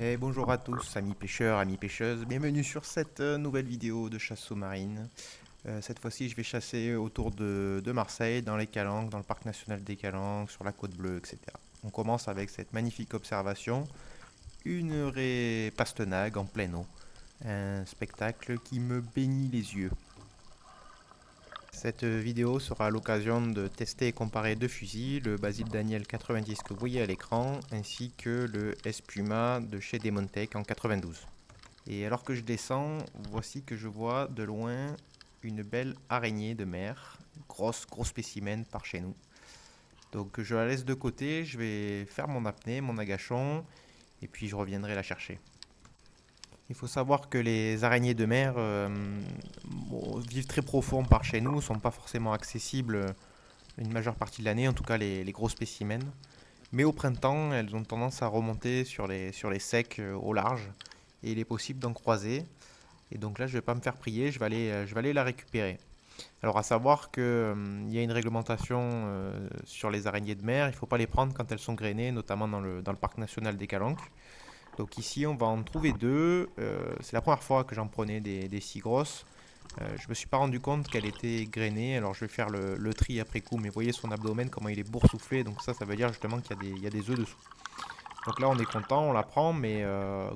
Et bonjour à tous, amis pêcheurs, amis pêcheuses, bienvenue sur cette nouvelle vidéo de chasse sous-marine. Cette fois-ci, je vais chasser autour de Marseille, dans les Calanques, dans le parc national des Calanques, sur la côte bleue, etc. On commence avec cette magnifique observation, une raie pastenague en pleine eau. Un spectacle qui me bénit les yeux. Cette vidéo sera l'occasion de tester et comparer deux fusils, le Basil Daniel 90 que vous voyez à l'écran, ainsi que le Espuma de chez Demontech en 92. Et alors que je descends, voici que je vois de loin une belle araignée de mer, gros spécimen par chez nous. Donc je la laisse de côté, je vais faire mon apnée, mon agachon, et puis je reviendrai la chercher. Il faut savoir que les araignées de mer vivent très profond par chez nous, ne sont pas forcément accessibles une majeure partie de l'année, en tout cas les gros spécimens. Mais au printemps, elles ont tendance à remonter sur les secs au large, et il est possible d'en croiser. Et donc là, je ne vais pas me faire prier, je vais aller la récupérer. Alors, à savoir qu'il y a une réglementation sur les araignées de mer. Il ne faut pas les prendre quand elles sont grainées, notamment dans le parc national des Calanques. Donc ici, on va en trouver deux. C'est la première fois que j'en prenais des si grosses. Je ne me suis pas rendu compte qu'elle était grainée. Alors, je vais faire le tri après coup. Mais vous voyez son abdomen, comment il est boursouflé. Donc ça veut dire justement qu'il y a des œufs dessous. Donc là, on est content, on la prend. Mais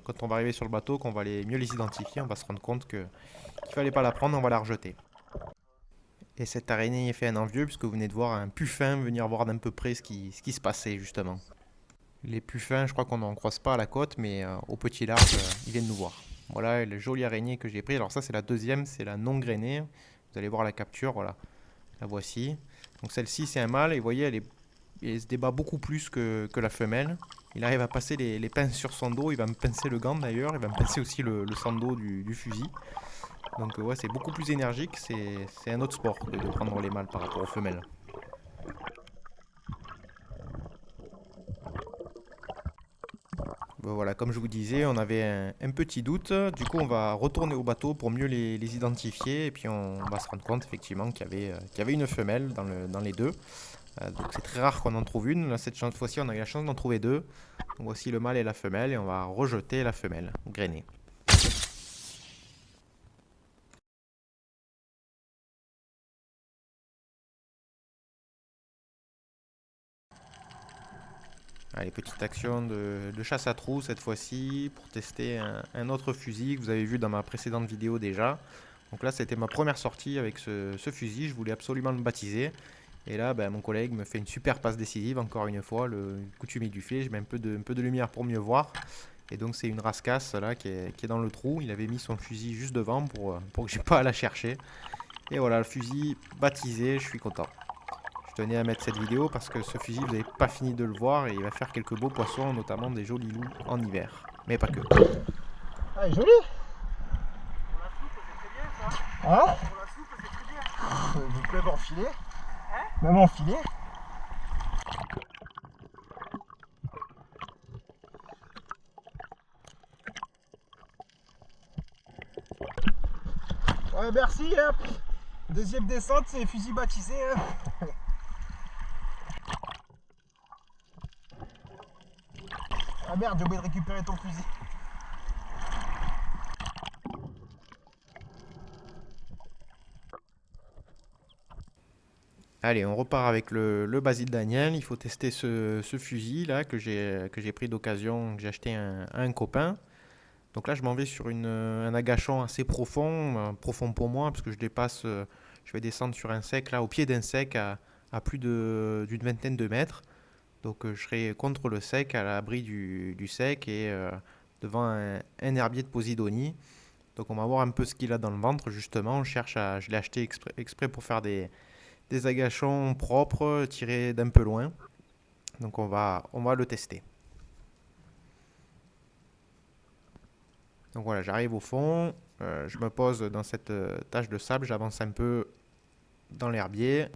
quand on va arriver sur le bateau, qu'on va mieux les identifier, on va se rendre compte qu'il fallait pas la prendre, on va la rejeter. Et cette araignée est fait un envieux puisque vous venez de voir un puffin venir voir d'un peu près ce qui se passait justement. Les puffins, je crois qu'on n'en croise pas à la côte, mais au petit large, ils viennent nous voir. Voilà la jolie araignée que j'ai prise. Alors ça c'est la deuxième, c'est la non grainée. Vous allez voir la capture, voilà, la voici. Donc celle-ci c'est un mâle et vous voyez elle se débat beaucoup plus que la femelle. Il arrive à passer les pinces sur son dos, il va me pincer le gant d'ailleurs, il va me pincer aussi le sando du fusil. Donc ouais, c'est beaucoup plus énergique, c'est un autre sport que de prendre les mâles par rapport aux femelles. Bon, voilà, comme je vous disais, on avait un petit doute. Du coup, on va retourner au bateau pour mieux les identifier. Et puis, on va se rendre compte effectivement qu'il y avait une femelle dans les deux. Donc, c'est très rare qu'on en trouve une. Là, cette fois-ci, on a eu la chance d'en trouver deux. Donc, voici le mâle et la femelle. Et on va rejeter la femelle grainée. Allez, petite action de chasse à trous cette fois-ci pour tester un autre fusil que vous avez vu dans ma précédente vidéo déjà. Donc là, c'était ma première sortie avec ce fusil. Je voulais absolument le baptiser. Et là, ben, mon collègue me fait une super passe décisive, encore une fois, le coutumier du filet. Je mets un peu de lumière pour mieux voir. Et donc, c'est une rascasse là qui est dans le trou. Il avait mis son fusil juste devant pour que j'ai pas à la chercher. Et voilà, le fusil baptisé, je suis content. Je tenais à mettre cette vidéo parce que ce fusil, vous n'avez pas fini de le voir et il va faire quelques beaux poissons, notamment des jolis loups en hiver. Mais pas que. Ah, elle est jolie. Pour la soupe, c'est très bien ça. Hein? Pour la soupe, c'est très bien. Vous pouvez m'enfiler. Hein? Même enfiler. Ouais, merci. Hein. Deuxième descente, c'est fusil baptisé. Hein. Ah merde, j'ai oublié de récupérer ton fusil. Allez, on repart avec le Basil Daniel. Il faut tester ce fusil là que j'ai pris d'occasion, que j'ai acheté à un copain. Donc là, je m'en vais sur un agachon assez profond, profond pour moi, parce que je vais descendre sur un sec là, au pied d'un sec à plus d'une vingtaine de mètres. Donc je serai contre le sec, à l'abri du sec et devant un herbier de Posidonie. Donc on va voir un peu ce qu'il a dans le ventre justement. Je l'ai acheté exprès pour faire des agachons propres tirés d'un peu loin. Donc on va le tester. Donc voilà, j'arrive au fond, je me pose dans cette tache de sable, j'avance un peu dans l'herbier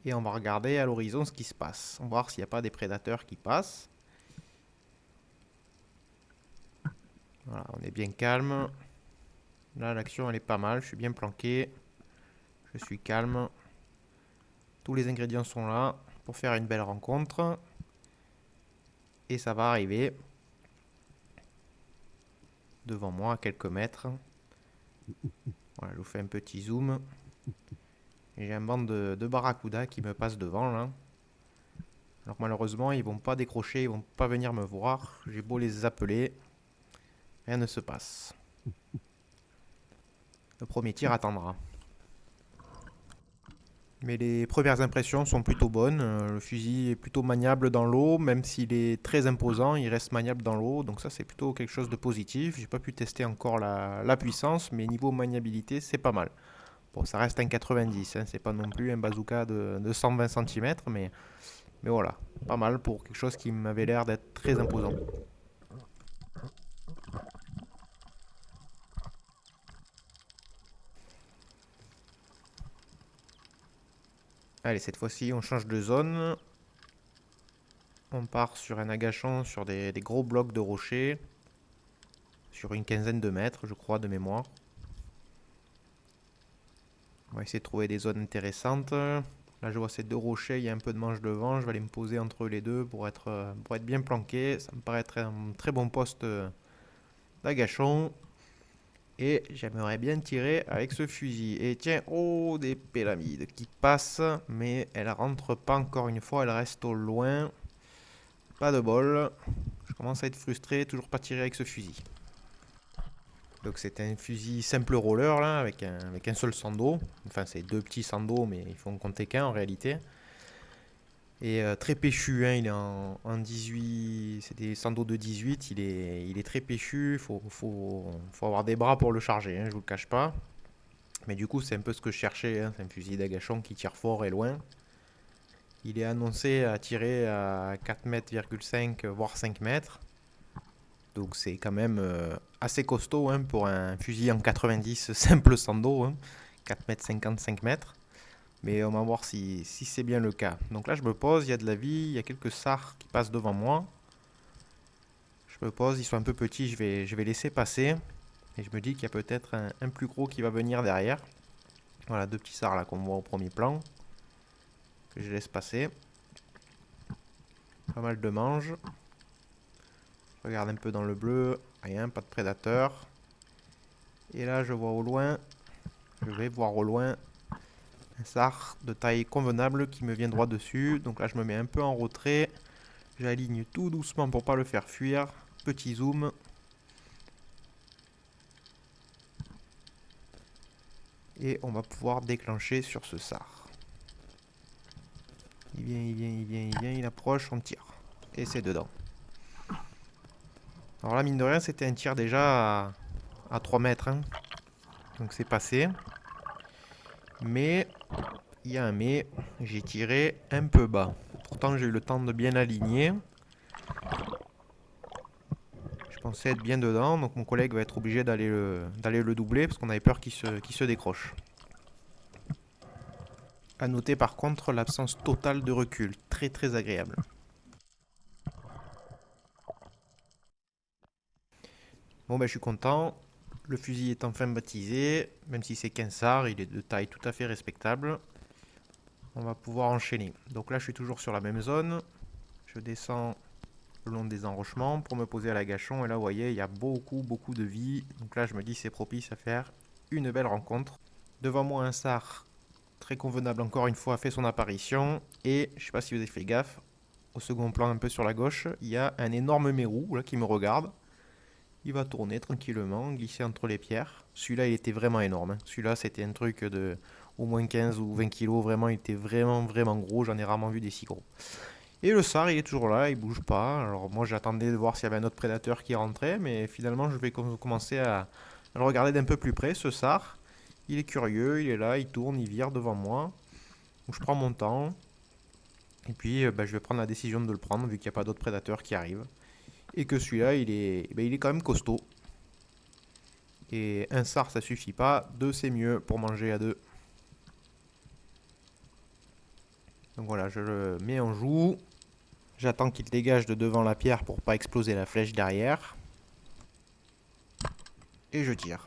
et on va regarder à l'horizon ce qui se passe. On va voir s'il n'y a pas des prédateurs qui passent. Voilà, on est bien calme. Là, l'action elle est pas mal, je suis bien planqué, je suis calme. Tous les ingrédients sont là pour faire une belle rencontre et ça va arriver. devant moi à quelques mètres. Voilà, je vous fais un petit zoom. Et j'ai un banc de barracuda qui me passe devant là. Alors malheureusement, ils vont pas décrocher, ils vont pas venir me voir. J'ai beau les appeler, rien ne se passe. Le premier tir attendra. Mais les premières impressions sont plutôt bonnes. Le fusil est plutôt maniable dans l'eau, même s'il est très imposant, il reste maniable dans l'eau. Donc ça, c'est plutôt quelque chose de positif. J'ai pas pu tester encore la puissance, mais niveau maniabilité, c'est pas mal. Bon, ça reste un 90, hein, c'est pas non plus un bazooka de 120 cm, mais voilà, pas mal pour quelque chose qui m'avait l'air d'être très imposant. Allez, cette fois-ci, on change de zone. On part sur un agachon, sur des gros blocs de rochers. Sur une quinzaine de mètres, je crois, de mémoire. On va essayer de trouver des zones intéressantes. Là, je vois ces deux rochers, il y a un peu de manche devant. Je vais aller me poser entre les deux pour être bien planqué. Ça me paraît être un très bon poste d'agachon. Et j'aimerais bien tirer avec ce fusil. Et tiens, oh, des pélamides qui passent, mais elles rentrent pas encore une fois, elles restent au loin. Pas de bol. Je commence à être frustré, toujours pas tirer avec ce fusil. Donc c'est un fusil simple roller là, avec un seul sando. Enfin c'est deux petits sandos, mais il faut en compter qu'un en réalité. Et très péchu, hein, il est en 18, c'est des sandos de 18, il est très péchu, faut avoir des bras pour le charger, hein, je vous le cache pas. Mais du coup c'est un peu ce que je cherchais, hein, c'est un fusil d'agachon qui tire fort et loin. Il est annoncé à tirer à 4,5 m, voire 5 mètres. Donc c'est quand même assez costaud, hein, pour un fusil en 90 simple sando, hein, 4,50 m, 5 mètres. Mais on va voir si c'est bien le cas. Donc là je me pose, il y a de la vie, il y a quelques SAR qui passent devant moi. Je me pose, ils sont un peu petits, je vais laisser passer. Et je me dis qu'il y a peut-être un plus gros qui va venir derrière. Voilà, deux petits SAR là qu'on voit au premier plan. Que je laisse passer. Pas mal de mange. Je regarde un peu dans le bleu, rien, pas de prédateur. Et là je vois au loin, je vais voir au loin un SAR de taille convenable qui me vient droit dessus. Donc là je me mets un peu en retrait. J'aligne tout doucement pour pas le faire fuir. Petit zoom. Et on va pouvoir déclencher sur ce SAR. Il vient, il approche, on tire. Et c'est dedans. Alors là mine de rien c'était un tir déjà à 3 mètres. Hein. Donc c'est passé. Mais il y a un mais, j'ai tiré un peu bas. Pourtant j'ai eu le temps de bien aligner. Je pensais être bien dedans, donc mon collègue va être obligé d'aller le doubler parce qu'on avait peur qu'il se décroche. A noter par contre l'absence totale de recul, très très agréable. Bon ben je suis content. Le fusil est enfin baptisé, même si c'est qu'un SAR, il est de taille tout à fait respectable. On va pouvoir enchaîner. Donc là je suis toujours sur la même zone. Je descends le long des enrochements pour me poser à l'agachon. Et là vous voyez il y a beaucoup de vie. Donc là je me dis c'est propice à faire une belle rencontre. Devant moi un SAR très convenable encore une fois a fait son apparition. Et je sais pas si vous avez fait gaffe, au second plan un peu sur la gauche, il y a un énorme mérou là, qui me regarde. Il va tourner tranquillement, glisser entre les pierres. Celui-là, il était vraiment énorme. Hein. Celui-là, c'était un truc de au moins 15 ou 20 kilos. Vraiment, il était vraiment gros. J'en ai rarement vu des si gros. Et le SAR, il est toujours là, il bouge pas. Alors moi, j'attendais de voir s'il y avait un autre prédateur qui rentrait. Mais finalement, je vais commencer à le regarder d'un peu plus près, ce SAR. Il est curieux, il est là, il tourne, il vire devant moi. Donc je prends mon temps. Et puis, je vais prendre la décision de le prendre, vu qu'il n'y a pas d'autres prédateurs qui arrivent. Et que celui-là, il est quand même costaud. Et un SAR, ça suffit pas. Deux, c'est mieux pour manger à deux. Donc voilà, je le mets en joue. J'attends qu'il dégage de devant la pierre pour pas exploser la flèche derrière. Et je tire.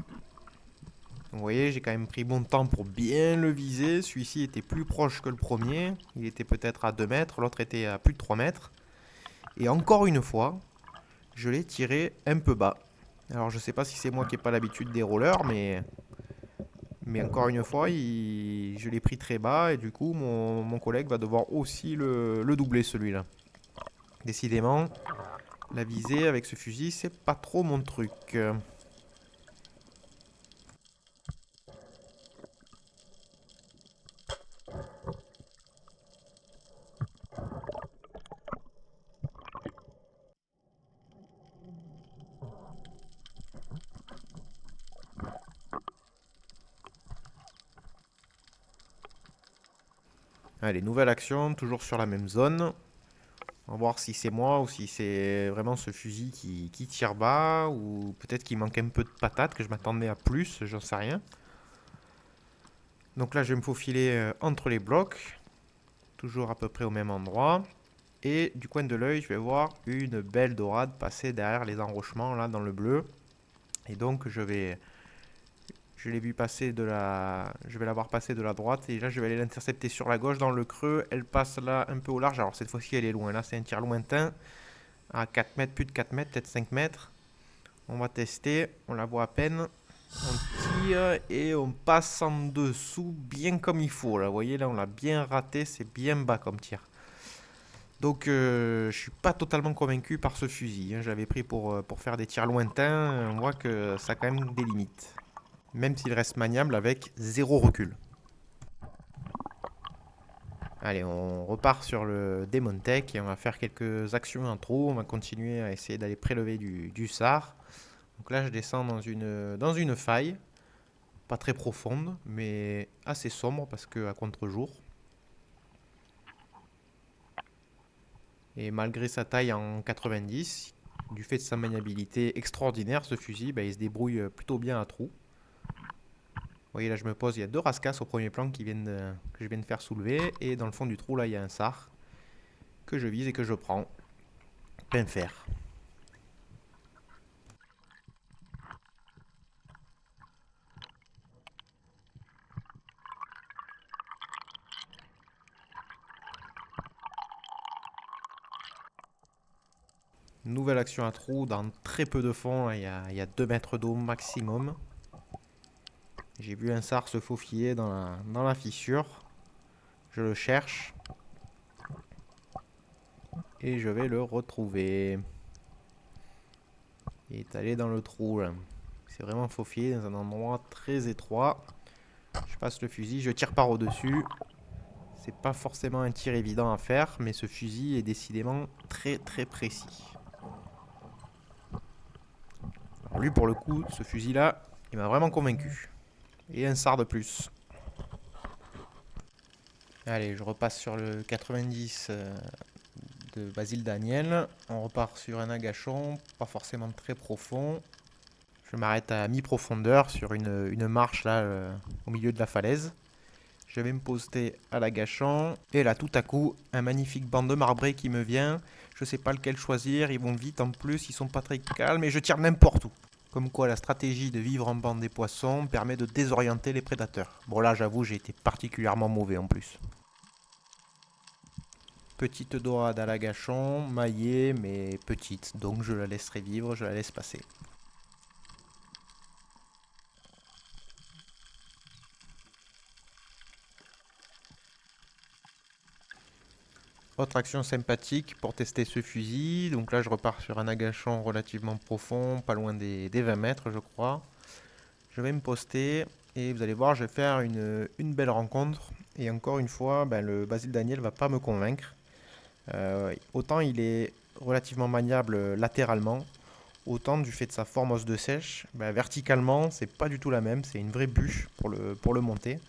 Donc vous voyez, j'ai quand même pris bon temps pour bien le viser. Celui-ci était plus proche que le premier. Il était peut-être à 2 mètres, l'autre était à plus de 3 mètres. Et encore une fois, je l'ai tiré un peu bas. Alors je sais pas si c'est moi qui n'ai pas l'habitude des rollers, mais encore une fois, je l'ai pris très bas et du coup mon collègue va devoir aussi le doubler celui-là. Décidément, la visée avec ce fusil, c'est pas trop mon truc. Allez, nouvelle action, toujours sur la même zone. On va voir si c'est moi ou si c'est vraiment ce fusil qui tire bas ou peut-être qu'il manque un peu de patate, que je m'attendais à plus, j'en sais rien. Donc là, je vais me faufiler entre les blocs, toujours à peu près au même endroit. Et du coin de l'œil, je vais voir une belle dorade passer derrière les enrochements là dans le bleu. Et donc je l'ai vu passer je vais la voir passer de la droite et là je vais aller l'intercepter sur la gauche dans le creux. Elle passe là un peu au large. Alors cette fois-ci elle est loin. Là c'est un tir lointain à 4 mètres, plus de 4 mètres, peut-être 5 mètres. On va tester. On la voit à peine. On tire et on passe en dessous bien comme il faut. Là, vous voyez là on l'a bien raté. C'est bien bas comme tir. Donc je suis pas totalement convaincu par ce fusil. J'avais pris pour faire des tirs lointains. On voit que ça a quand même des limites. Même s'il reste maniable avec 0 recul. Allez, on repart sur le Demontech et on va faire quelques actions en trou. On va continuer à essayer d'aller prélever du SAR. Donc là, je descends dans une faille. Pas très profonde, mais assez sombre parce que à contre-jour. Et malgré sa taille en 90, du fait de sa maniabilité extraordinaire, ce fusil, il se débrouille plutôt bien à trou. Vous voyez là je me pose, il y a 2 rascasses au premier plan que je viens de faire soulever. Et dans le fond du trou là il y a un SAR que je vise et que je prends. Plein fer. Nouvelle action à trou dans très peu de fond, là, il y a 2 mètres d'eau maximum. J'ai vu un SAR se faufiler dans la fissure. Je le cherche. Et je vais le retrouver. Il est allé dans le trou là. C'est vraiment faufilé dans un endroit très étroit. Je passe le fusil, je tire par au-dessus. C'est pas forcément un tir évident à faire, mais ce fusil est décidément très très précis. Alors lui pour le coup, ce fusil là, il m'a vraiment convaincu. Et un SAR de plus. Allez, je repasse sur le 90 de Basile Daniel. On repart sur un agachon, pas forcément très profond. Je m'arrête à mi-profondeur sur une marche là au milieu de la falaise. Je vais me poster à l'agachon. Et là tout à coup, un magnifique banc de marbré qui me vient. Je sais pas lequel choisir, ils vont vite en plus, ils sont pas très calmes et je tire n'importe où. Comme quoi la stratégie de vivre en bande des poissons permet de désorienter les prédateurs. Bon là j'avoue j'ai été particulièrement mauvais en plus. Petite dorade à l'agachon, maillée mais petite, donc je la laisserai vivre, je la laisse passer. Autre action sympathique pour tester ce fusil. Donc là, je repars sur un agachon relativement profond, pas loin des 20 mètres, je crois. Je vais me poster et vous allez voir, je vais faire une belle rencontre. Et encore une fois, le Basile Daniel va pas me convaincre. Autant il est relativement maniable latéralement, autant du fait de sa forme os de sèche, verticalement, c'est pas du tout la même. C'est une vraie bûche pour le monter.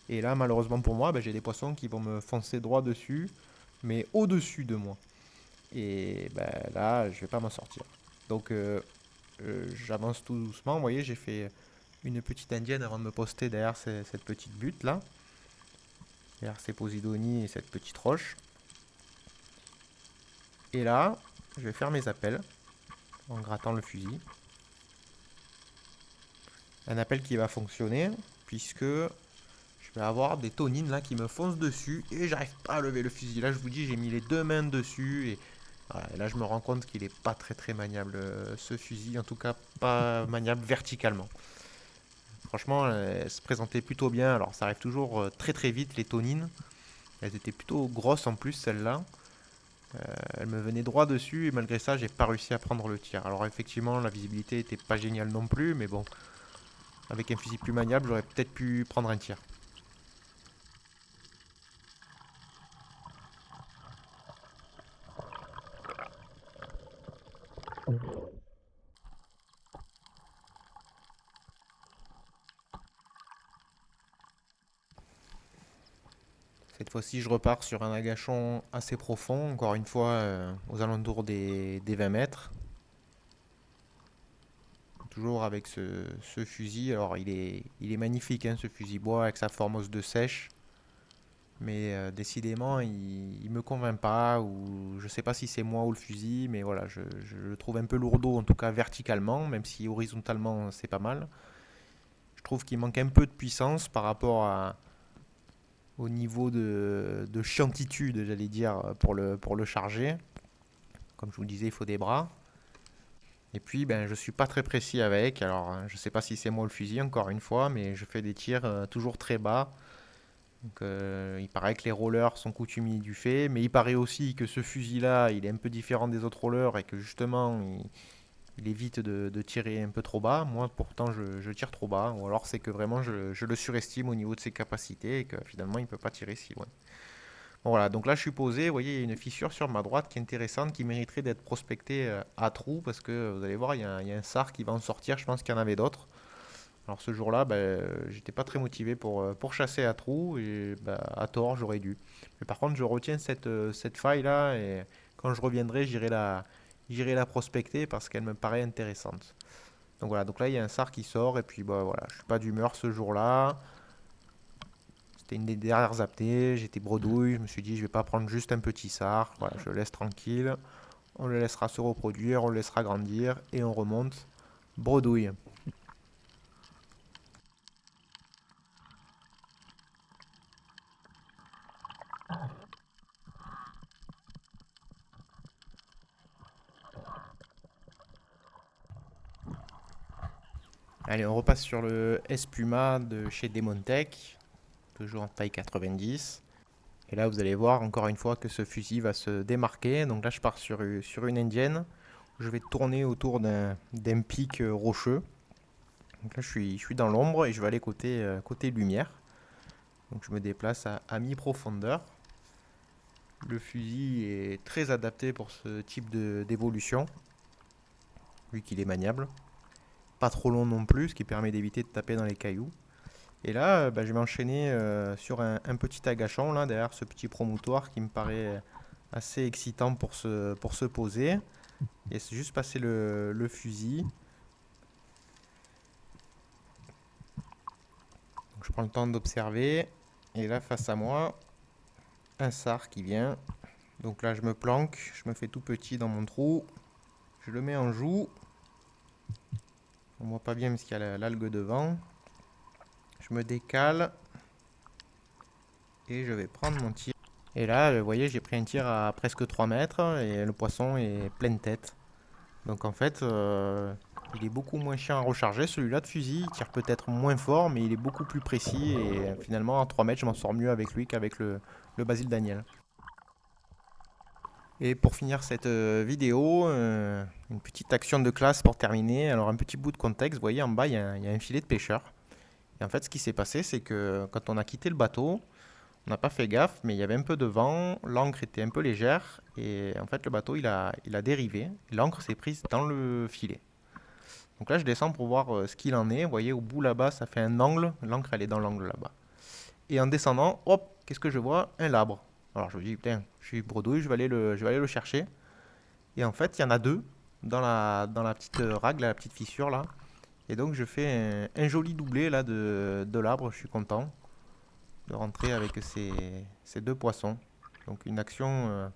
Et là, malheureusement pour moi, j'ai des poissons qui vont me foncer droit dessus, mais au-dessus de moi. Et là, je vais pas m'en sortir. Donc, j'avance tout doucement. Vous voyez, j'ai fait une petite indienne avant de me poster derrière cette petite butte là. Derrière ces posidonies et cette petite roche. Et là, je vais faire mes appels en grattant le fusil. Un appel qui va fonctionner puisque je vais avoir des tonines là qui me foncent dessus et j'arrive pas à lever le fusil. Là je vous dis j'ai mis les 2 mains dessus et Voilà, et là je me rends compte qu'il est pas très maniable ce fusil, en tout cas pas maniable verticalement. Franchement, elle se présentait plutôt bien. Alors ça arrive toujours très vite les tonines. Elles étaient plutôt grosses en plus celles-là. Elle me venait droit dessus et malgré ça j'ai pas réussi à prendre le tir. Alors effectivement la visibilité était pas géniale non plus, mais bon, avec un fusil plus maniable j'aurais peut-être pu prendre un tir. Cette fois-ci je repars sur un agachon assez profond, encore une fois aux alentours des 20 mètres. Toujours avec ce fusil. Alors il est magnifique hein, ce fusil bois avec sa forme os de sèche. Mais décidément il me convainc pas, ou je sais pas si c'est moi ou le fusil, mais voilà, je le trouve un peu lourdeau en tout cas verticalement, même si horizontalement c'est pas mal. Je trouve qu'il manque un peu de puissance par rapport au niveau de chiantitude, j'allais dire, pour le charger. Comme je vous le disais, il faut des bras. Et puis, ben, je suis pas très précis avec. Alors, je sais pas si c'est moi le fusil, encore une fois, mais je fais des tirs toujours très bas. Donc, il paraît que les rollers sont coutumiers du fait, mais il paraît aussi que ce fusil-là, il est un peu différent des autres rollers et que justement, il évite de tirer un peu trop bas. Moi, pourtant, je tire trop bas. Ou alors, c'est que vraiment, je le surestime au niveau de ses capacités et que finalement, il ne peut pas tirer si loin. Bon, voilà, donc là, je suis posé. Vous voyez, il y a une fissure sur ma droite qui est intéressante, qui mériterait d'être prospectée à trous parce que vous allez voir, il y a un SAR qui va en sortir. Je pense qu'il y en avait d'autres. Alors, ce jour-là, ben, j'étais pas très motivé pour chasser à trous et ben, à tort, j'aurais dû. Mais par contre, je retiens cette faille-là et quand je reviendrai, j'irai la prospecter parce qu'elle me paraît intéressante. Donc voilà, donc là il y a un SAR qui sort et puis bah voilà, je suis pas d'humeur ce jour-là. C'était une des dernières apnées, j'étais bredouille, je me suis dit je vais pas prendre juste un petit SAR, voilà, je le laisse tranquille, on le laissera se reproduire, on le laissera grandir et on remonte bredouille. Allez, on repasse sur le Espuma de chez Demontech, toujours en taille 90. Et là, vous allez voir encore une fois que ce fusil va se démarquer. Donc là, je pars sur une indienne. Je vais tourner autour d'un pic rocheux. Donc là, je suis dans l'ombre et je vais aller côté lumière. Donc je me déplace à mi-profondeur. Le fusil est très adapté pour ce type d'évolution, vu qu'il est maniable. Pas trop long non plus, ce qui permet d'éviter de taper dans les cailloux. Et là, bah, je vais enchaîner sur un petit agachon, là, derrière ce petit promoutoire qui me paraît assez excitant pour se poser. Et c'est juste passer le fusil. Donc, je prends le temps d'observer. Et là, face à moi, un SAR qui vient. Donc là, je me planque, je me fais tout petit dans mon trou. Je le mets en joue. On voit pas bien parce qu'il y a l'algue devant. Je me décale. Et je vais prendre mon tir. Et là, vous voyez, j'ai pris un tir à presque 3 mètres et le poisson est pleine tête. Donc en fait, il est beaucoup moins chiant à recharger. Celui-là de fusil, il tire peut-être moins fort, mais il est beaucoup plus précis. Et finalement, à 3 mètres, je m'en sors mieux avec lui qu'avec le Basile Daniel. Et pour finir cette vidéo, une petite action de classe pour terminer. Alors un petit bout de contexte, vous voyez en bas, il y a un filet de pêcheur. Et en fait, ce qui s'est passé, c'est que quand on a quitté le bateau, on n'a pas fait gaffe, mais il y avait un peu de vent, l'encre était un peu légère, et en fait le bateau il a dérivé, et l'encre s'est prise dans le filet. Donc là je descends pour voir ce qu'il en est, vous voyez au bout là-bas ça fait un angle, l'encre elle est dans l'angle là-bas. Et en descendant, hop, qu'est-ce que je vois? Un labre. Alors je me dis, putain, je suis bredouille, je vais aller le chercher. Et en fait il y en a deux dans la petite ragle, la petite fissure là. Et donc je fais un joli doublé là de l'arbre, je suis content de rentrer avec ces deux poissons. Donc une action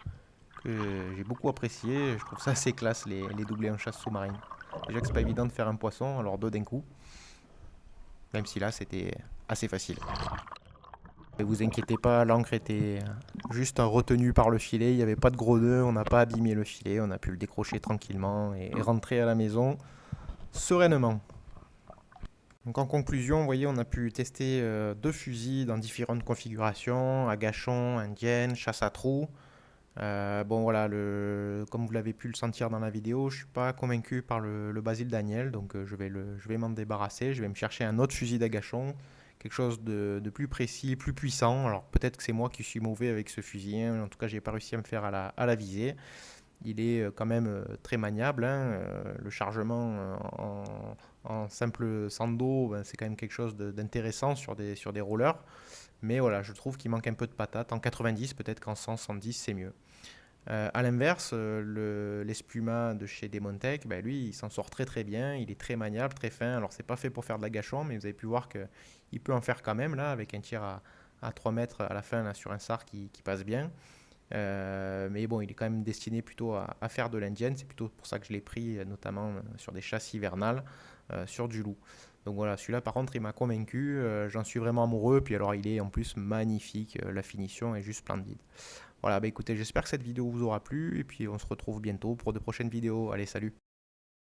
que j'ai beaucoup appréciée. Je trouve ça assez classe les doublés en chasse sous-marine. Déjà que c'est pas évident de faire un poisson, alors deux d'un coup. Même si là c'était assez facile. Et vous inquiétez pas, l'encre était juste retenu par le filet, il n'y avait pas de gros nœuds, on n'a pas abîmé le filet, on a pu le décrocher tranquillement et rentrer à la maison sereinement. Donc en conclusion, vous voyez, on a pu tester deux fusils dans différentes configurations, à gâchon, indienne, chasse à trous. Bon voilà, comme vous l'avez pu le sentir dans la vidéo, je suis pas convaincu par le Basile Daniel, donc je vais m'en débarrasser. Je vais me chercher un autre fusil d'agachon, quelque chose de plus précis, plus puissant. Alors peut-être que c'est moi qui suis mauvais avec ce fusil, hein. En tout cas j'ai pas réussi à me faire à la visée. Il est quand même très maniable, hein. Le chargement en simple sando, ben, c'est quand même quelque chose d'intéressant sur des rollers. Mais voilà, je trouve qu'il manque un peu de patate. En 90, peut-être qu'en 100, 110, c'est mieux. À l'inverse, l'Espuma de chez Demontech, ben lui, il s'en sort très très bien. Il est très maniable, très fin. Alors, c'est pas fait pour faire de l'agachon, mais vous avez pu voir qu'il peut en faire quand même, là, avec un tir à 3 mètres à la fin, là, sur un SAR qui passe bien. Mais bon, il est quand même destiné plutôt à faire de l'indienne. C'est plutôt pour ça que je l'ai pris, notamment sur des chasses hivernales, sur du loup. Donc voilà, celui-là par contre il m'a convaincu, j'en suis vraiment amoureux, puis alors il est en plus magnifique, la finition est juste splendide. Voilà, bah écoutez, j'espère que cette vidéo vous aura plu, et puis on se retrouve bientôt pour de prochaines vidéos. Allez, salut!